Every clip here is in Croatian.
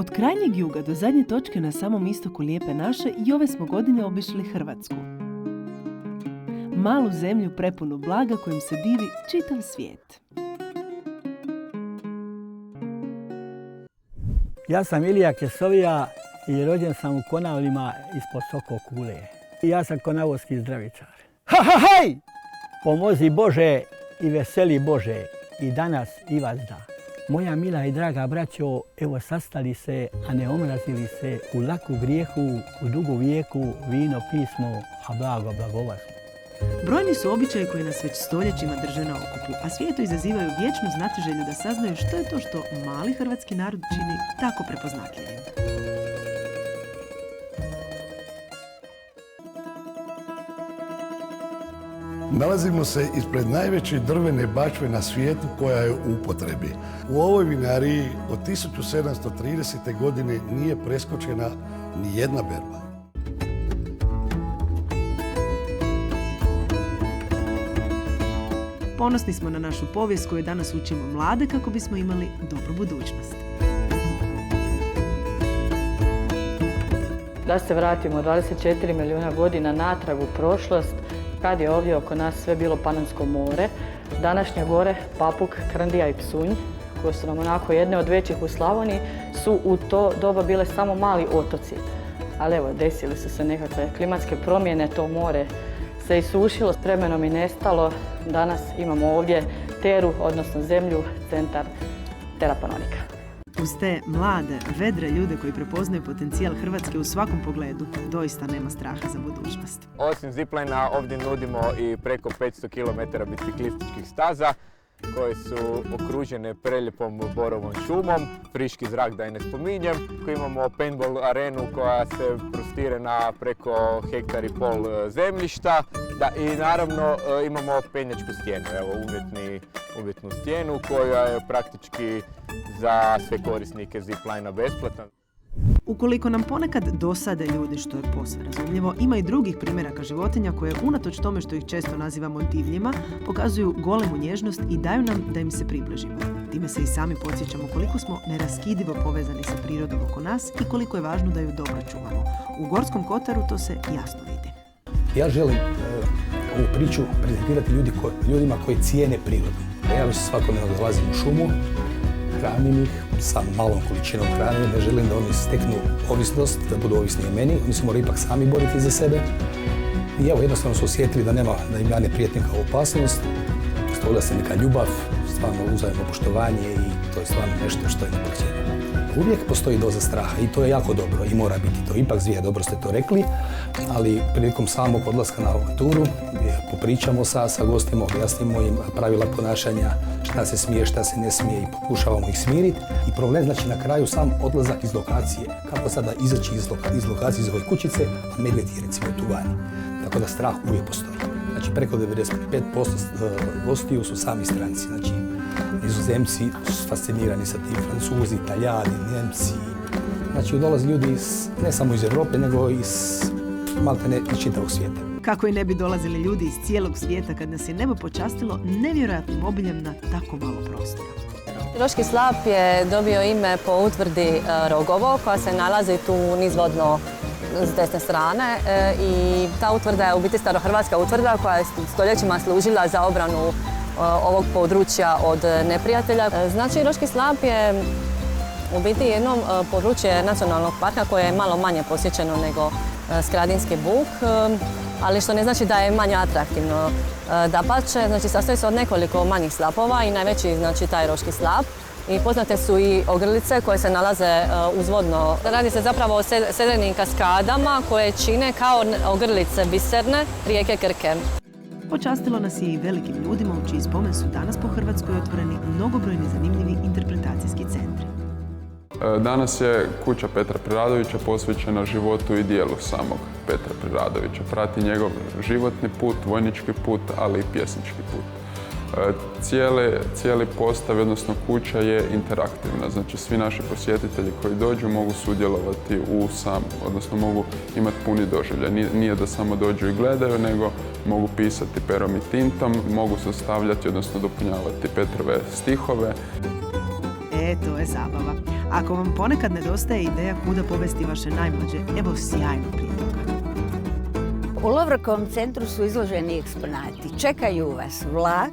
Od krajnjeg juga do zadnje točke na samom istoku Lijepe naše i ove smo godine obišli Hrvatsku. Malu zemlju prepunu blaga kojim se divi čitav svijet. Ja sam Ilija Kesovija i rođen sam u Konavlima ispod Soko Kule. Ja sam konavovski zdravičar. Ha, ha, haj! Pomozi Bože i veseli Bože i danas i vas da. Moja mila i draga braćo, evo sastali se, a ne omrazili se, u laku grijehu, u dugu vijeku, vino pismo, a blago blagovasno. Brojni su običaji koji nas već stoljećima drže na okupu, a svijetu izazivaju vječnu znatiželju da saznaju što je to što mali hrvatski narod čini tako prepoznatljivim. Nalazimo se ispred najveće drvene bačve na svijetu koja je u upotrebi. U ovoj vinariji od 1730. godine nije preskočena ni jedna berba. Ponosni smo na našu povijest koju danas učimo mlade kako bismo imali dobru budućnost. Da se vratimo 24 milijuna godina natrag u prošlost, kad je ovdje oko nas sve bilo Panonsko more, današnje gore Papuk, Krndija i Psunj, koje su nam onako jedne od većih u Slavoniji, su u to doba bile samo mali otoci. Ali evo, desile su se nekakve klimatske promjene, to more se isušilo, s vremenom i nestalo. Danas imamo ovdje Teru, odnosno zemlju, centar Terapanonika. Uz te mlade, vedre ljude koji prepoznaju potencijal Hrvatske u svakom pogledu, doista nema straha za budućnost. Osim ziplina ovdje nudimo i preko 500 km biciklističkih staza koje su okružene prelijepom borovom šumom, friški zrak da i ne spominjem. Imamo paintball arenu koja se prostire na preko 1,5 ha zemljišta. I naravno imamo penjačku stijenu, evo umjetnu stijenu koja je praktički za sve korisnike ziplina besplatna. Ukoliko nam ponekad dosade ljudi, što je posve razumljivo, ima i drugih primjeraka životinja koje, unatoč tome što ih često nazivamo divljima, pokazuju golemu nježnost i daju nam da im se približimo. Time se i sami podsjećamo koliko smo neraskidivo povezani sa prirodom oko nas i koliko je važno da ju dobro čuvamo. U Gorskom kotaru to se jasno vidi. Ja želim ovu priču prezentirati ljudima koji cijene prirodu. Ja već svakodnevno dolazim u šumu, hranim ih sa malom količinom hrane, ne želim da oni steknu ovisnost, da budu ovisni o meni. Oni se moraju ipak sami boriti za sebe. I evo, jednostavno su osjetili da im ja ne prijetim kao opasnost. Stvorila se neka ljubav, stvarno uzajemno poštovanje i to je stvarno nešto što je neprocijenjeno. Uvijek postoji doza straha i to je jako dobro i mora biti to. Ipak zvije, dobro ste to rekli, ali prilikom samog odlaska na avanturu popričamo sa gostima, objasnimo im pravila ponašanja, šta se smije, šta se ne smije i pokušavamo ih smiriti. I problem znači na kraju sam odlazak iz lokacije. Kako sada izaći iz lokacije, iz ove kućice, a medvjed je recimo tu vani. Tako da strah uvijek postoji. Znači preko 95% gostiju su sami stranci. Znači Nizozemci su fascinirani sa tim, Francuzi, Italijani, Njemci. Znači dolaze ljudi ne samo iz Europe, nego iz maltene iz čitavog svijeta. Kako i ne bi dolazili ljudi iz cijelog svijeta kad nas je nebo počastilo nevjerojatnim obiljem na tako malo prostora. Roški slap je dobio ime po utvrdi Rogovo koja se nalazi tu nizvodno s desne strane i ta utvrda je u biti starohrvatska utvrda koja je stoljećima služila za obranu ovog područja od neprijatelja. Znači, Roški slap je u biti jedno područje nacionalnog parka koje je malo manje posjećeno nego Skradinski buk, ali što ne znači da je manje atraktivno. Dapače, znači sastoji se od nekoliko manjih slapova i najveći znači taj Roški slap. I poznate su i ogrlice koje se nalaze uzvodno. Radi se zapravo o sedrenim kaskadama koje čine kao ogrlice biserne rijeke Krke. Počastilo nas je i velikim ljudima u čiji spomen su danas po Hrvatskoj otvoreni mnogobrojni zanimljivi interpretacijski centri. Danas je kuća Petra Preradovića posvećena životu i dijelu samog Petra Preradovića. Prati njegov životni put, vojnički put, ali i pjesnički put. Cijeli postav, odnosno kuća je interaktivna. Znači svi naši posjetitelji koji dođu mogu sudjelovati odnosno mogu imati puni doživljaj. Nije da samo dođu i gledaju, nego mogu pisati perom i tintom, mogu sastavljati, odnosno dopunjavati Petrove stihove. To je zabava. Ako vam ponekad nedostaje ideja kuda povesti vaše najmlađe, evo sjajnog prijedloga. U Lovrakovom centru su izloženi eksponati. Čekaju vas vlak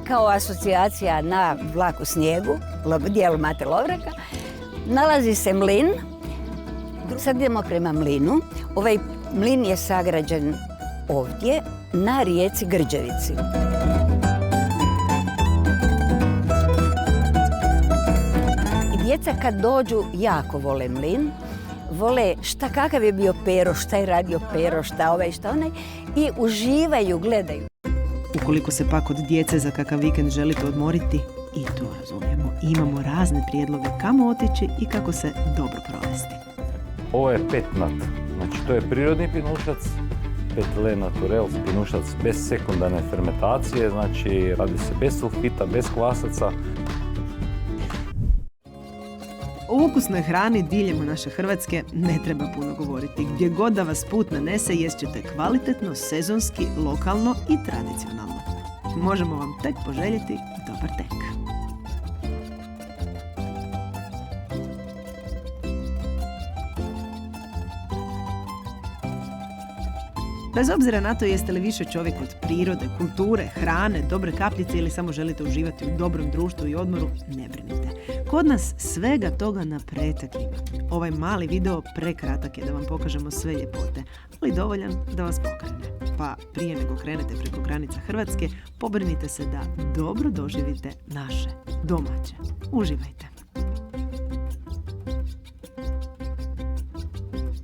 kao asocijacija na vlak u snijegu, dijelu Mate Lovraka. Nalazi se mlin. Sad idemo prema mlinu. Ovaj mlin je sagrađen ovdje na rijeci Grđevici. I djeca kad dođu jako vole mlin. Vole kakav je bio Pero, šta je radio Pero, šta ovaj, šta onaj i uživaju, gledaju. Ukoliko se pak od djece za kakav vikend želite odmoriti, i to razumijemo. Imamo razne prijedloge kamo otići i kako se dobro provesti. Ovo je petnat, znači to je prirodni pinušac, Petilé naturel, pinušac bez sekundarne fermentacije, znači radi se bez sulfita, bez kvasaca. O ukusnoj hrani diljem naše Hrvatske ne treba puno govoriti. Gdje god da vas put nanese, jest ćete kvalitetno, sezonski, lokalno i tradicionalno. Možemo vam tek poželjeti dobar tek. Bez obzira na to jeste li više čovjek od prirode, kulture, hrane, dobre kapljice ili samo želite uživati u dobrom društvu i odmoru, ne brinite. Kod nas svega toga na pretek ima. Ovaj mali video prekratak je da vam pokažemo sve ljepote, ali dovoljan da vas pokrene. Pa prije nego krenete preko granica Hrvatske, pobrinite se da dobro doživite naše domaće. Uživajte!